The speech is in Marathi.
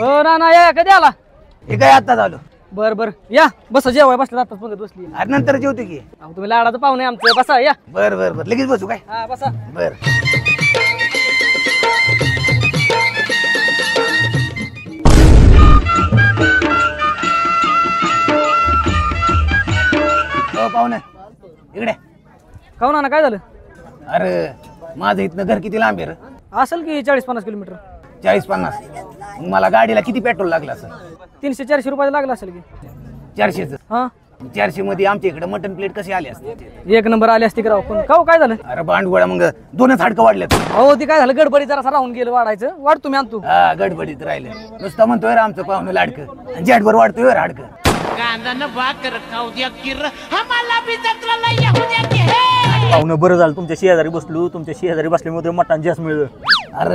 हो ना या कधी आला? हे काय आता झालो. बर बर या बसा जेवाय बसला आताच बघत बसली. अरे नंतर जेवतो की. अहो तुम्ही लाडाचं पाहुणे आमचं बसा या. बर बर बर लगेच बसू काय? हा बसा. बर हो पाहुणे इकडे. खाऊ ना काय झालं? अरे माझं इथनं घर किती लांब आहे रे? असेल की 40-50 किलोमीटर. 40-50. मग मला गाडीला किती पेट्रोल लागलं असं? 300-400 रुपये लागला असेल की. 400च. हा 400 मध्ये आमच्या इकडे मटन प्लेट कशी आली असते? एक नंबर आली असती करावं पण खाऊ काय झालं? अरे भांडगोळा मग 2च हाडकं वाढल्यात. हो ती काय झालं गडबडी जरा राहून गेलं वाढायचं वाढतो मी आणतो. हा गडबडीत राहिले नुसतं म्हणतोय रे आमचं पाहुणं लाडकं जॅटभर वाढतोय रे हाडकं. पाहुणं बरं झालं तुमच्या शेजारी बसलो. तुमच्या शेजारी बसल्यामुळे मटण जास्त मिळलं. अरे